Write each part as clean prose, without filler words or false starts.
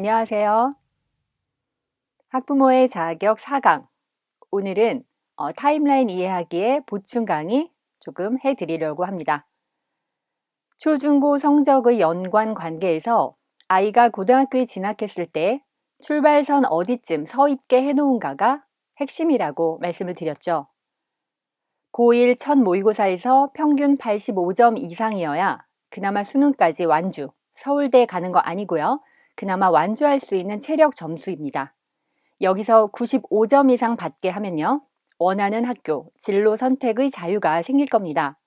안녕하세요. 학부모의 자격 4강. 오늘은 타임라인 이해하기의 보충 강의 조금 해드리려고 합니다. 초중고 성적의 연관 관계에서 아이가 고등학교에 진학했을 때 출발선 어디쯤 서 있게 해놓은가가 핵심이라고 말씀을 드렸죠. 고1 첫 모의고사에서 평균 85점 이상이어야 그나마 수능까지 완주, 서울대 가는 거 아니고요. 그나마 완주할 수 있는 체력 점수입니다. 여기서 95점 이상 받게 하면요. 원하는 학교, 진로 선택의 자유가 생길 겁니다.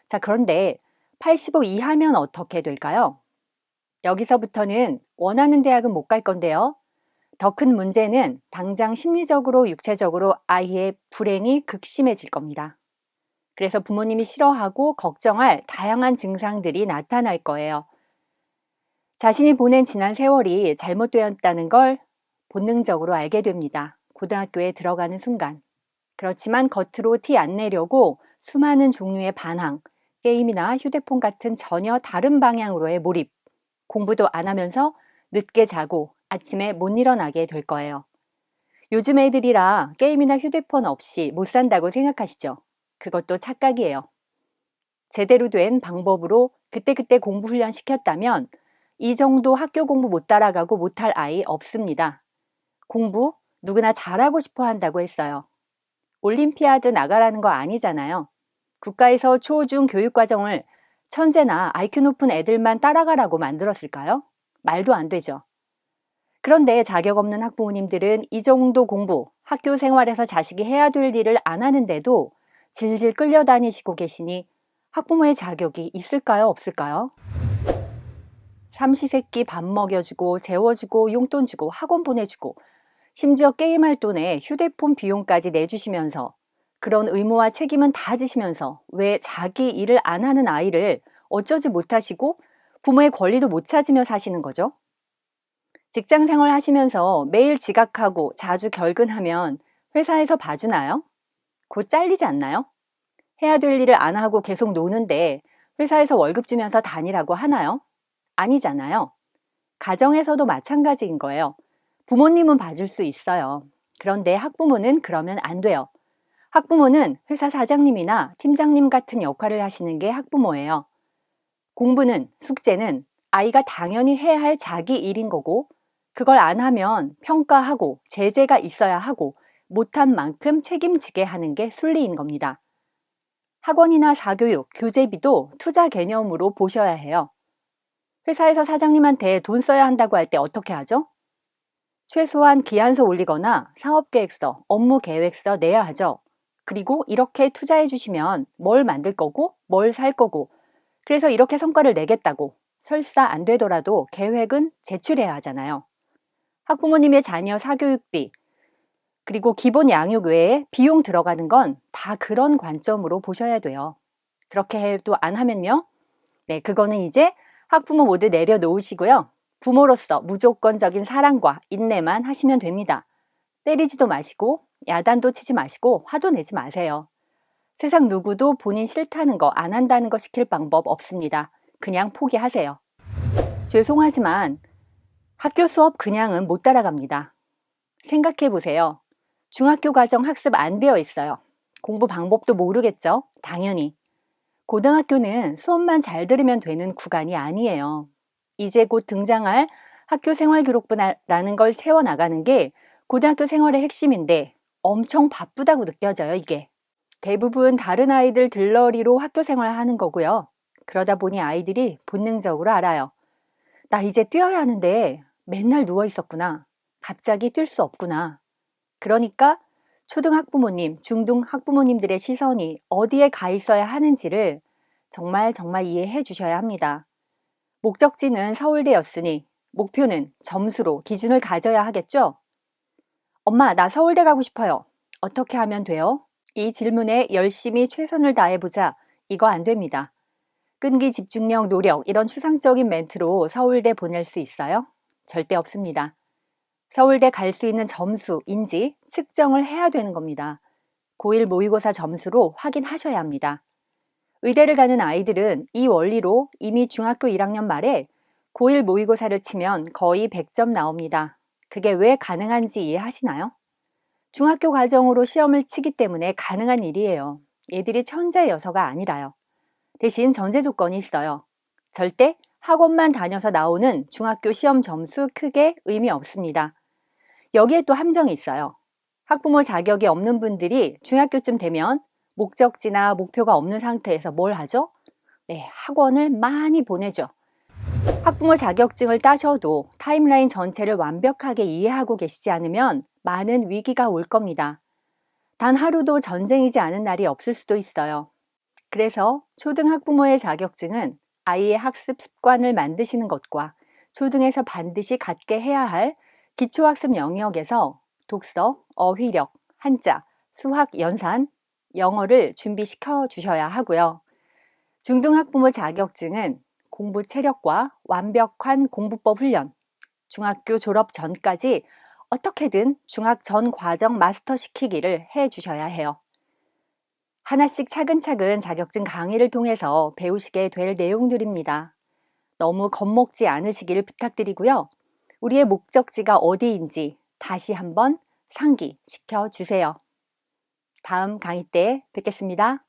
자, 그런데 85 이하면 어떻게 될까요? 여기서부터는 원하는 대학은 못 갈 건데요. 더 큰 문제는 당장 심리적으로, 육체적으로 아이의 불행이 극심해질 겁니다. 그래서 부모님이 싫어하고 걱정할 다양한 증상들이 나타날 거예요. 자신이 보낸 지난 세월이 잘못되었다는 걸 본능적으로 알게 됩니다. 고등학교에 들어가는 순간. 그렇지만 겉으로 티 안 내려고 수많은 종류의 반항, 게임이나 휴대폰 같은 전혀 다른 방향으로의 몰입, 공부도 안 하면서 늦게 자고 아침에 못 일어나게 될 거예요. 요즘 애들이라 게임이나 휴대폰 없이 못 산다고 생각하시죠? 그것도 착각이에요. 제대로 된 방법으로 그때그때 공부 훈련 시켰다면 이 정도 학교 공부 못 따라가고 못할 아이 없습니다. 공부 누구나 잘하고 싶어 한다고 했어요. 올림피아드 나가라는 거 아니잖아요. 국가에서 초, 중 교육과정을 천재나 IQ 높은 애들만 따라가라고 만들었을까요? 말도 안 되죠. 그런데 자격 없는 학부모님들은 이 정도 공부, 학교 생활에서 자식이 해야 될 일을 안 하는데도 질질 끌려다니시고 계시니 학부모의 자격이 있을까요? 없을까요? 삼시세끼 밥 먹여주고 재워주고 용돈 주고 학원 보내주고 심지어 게임할 돈에 휴대폰 비용까지 내주시면서 그런 의무와 책임은 다 지시면서 왜 자기 일을 안 하는 아이를 어쩌지 못하시고 부모의 권리도 못 찾으며 사시는 거죠? 직장 생활 하시면서 매일 지각하고 자주 결근하면 회사에서 봐주나요? 곧 잘리지 않나요? 해야 될 일을 안 하고 계속 노는데 회사에서 월급 주면서 다니라고 하나요? 아니잖아요. 가정에서도 마찬가지인 거예요. 부모님은 봐줄 수 있어요. 그런데 학부모는 그러면 안 돼요. 학부모는 회사 사장님이나 팀장님 같은 역할을 하시는 게 학부모예요. 공부는, 숙제는 아이가 당연히 해야 할 자기 일인 거고, 그걸 안 하면 평가하고 제재가 있어야 하고, 못한 만큼 책임지게 하는 게 순리인 겁니다. 학원이나 사교육, 교재비도 투자 개념으로 보셔야 해요. 회사에서 사장님한테 돈 써야 한다고 할 때 어떻게 하죠? 최소한 기한서 올리거나 사업계획서, 업무계획서 내야 하죠. 그리고 이렇게 투자해 주시면 뭘 만들 거고 뭘 살 거고 그래서 이렇게 성과를 내겠다고 설사 안 되더라도 계획은 제출해야 하잖아요. 학부모님의 자녀 사교육비 그리고 기본 양육 외에 비용 들어가는 건 다 그런 관점으로 보셔야 돼요. 그렇게 해도 안 하면요. 네, 그거는 이제 학부모 모두 내려놓으시고요. 부모로서 무조건적인 사랑과 인내만 하시면 됩니다. 때리지도 마시고 야단도 치지 마시고 화도 내지 마세요. 세상 누구도 본인 싫다는 거 안 한다는 거 시킬 방법 없습니다. 그냥 포기하세요. 죄송하지만 학교 수업 그냥은 못 따라갑니다. 생각해 보세요. 중학교 과정 학습 안 되어 있어요. 공부 방법도 모르겠죠? 당연히. 고등학교는 수업만 잘 들으면 되는 구간이 아니에요. 이제 곧 등장할 학교 생활 기록부라는 걸 채워나가는 게 고등학교 생활의 핵심인데 엄청 바쁘다고 느껴져요, 이게. 대부분 다른 아이들 들러리로 학교 생활을 하는 거고요. 그러다 보니 아이들이 본능적으로 알아요. 나 이제 뛰어야 하는데 맨날 누워 있었구나. 갑자기 뛸 수 없구나. 그러니까 초등학부모님, 중등학부모님들의 시선이 어디에 가 있어야 하는지를 정말 이해해 주셔야 합니다. 목적지는 서울대였으니 목표는 점수로 기준을 가져야 하겠죠? 엄마, 나 서울대 가고 싶어요. 어떻게 하면 돼요? 이 질문에 열심히 최선을 다해보자. 이거 안 됩니다. 끈기, 집중력, 노력 이런 추상적인 멘트로 서울대 보낼 수 있어요? 절대 없습니다. 서울대 갈 수 있는 점수, 인지, 측정을 해야 되는 겁니다. 고1 모의고사 점수로 확인하셔야 합니다. 의대를 가는 아이들은 이 원리로 이미 중학교 1학년 말에 고1 모의고사를 치면 거의 100점 나옵니다. 그게 왜 가능한지 이해하시나요? 중학교 과정으로 시험을 치기 때문에 가능한 일이에요. 얘들이 천재여서가 아니라요. 대신 전제 조건이 있어요. 절대 학원만 다녀서 나오는 중학교 시험 점수 크게 의미 없습니다. 여기에 또 함정이 있어요. 학부모 자격이 없는 분들이 중학교쯤 되면 목적지나 목표가 없는 상태에서 뭘 하죠? 네, 학원을 많이 보내죠. 학부모 자격증을 따셔도 타임라인 전체를 완벽하게 이해하고 계시지 않으면 많은 위기가 올 겁니다. 단 하루도 전쟁이지 않은 날이 없을 수도 있어요. 그래서 초등학부모의 자격증은 아이의 학습 습관을 만드시는 것과 초등에서 반드시 갖게 해야 할 기초학습 영역에서 독서, 어휘력, 한자, 수학, 연산, 영어를 준비시켜 주셔야 하고요. 중등학부모 자격증은 공부 체력과 완벽한 공부법 훈련, 중학교 졸업 전까지 어떻게든 중학 전 과정 마스터 시키기를 해 주셔야 해요. 하나씩 차근차근 자격증 강의를 통해서 배우시게 될 내용들입니다. 너무 겁먹지 않으시기를 부탁드리고요. 우리의 목적지가 어디인지 다시 한번 상기시켜 주세요. 다음 강의 때 뵙겠습니다.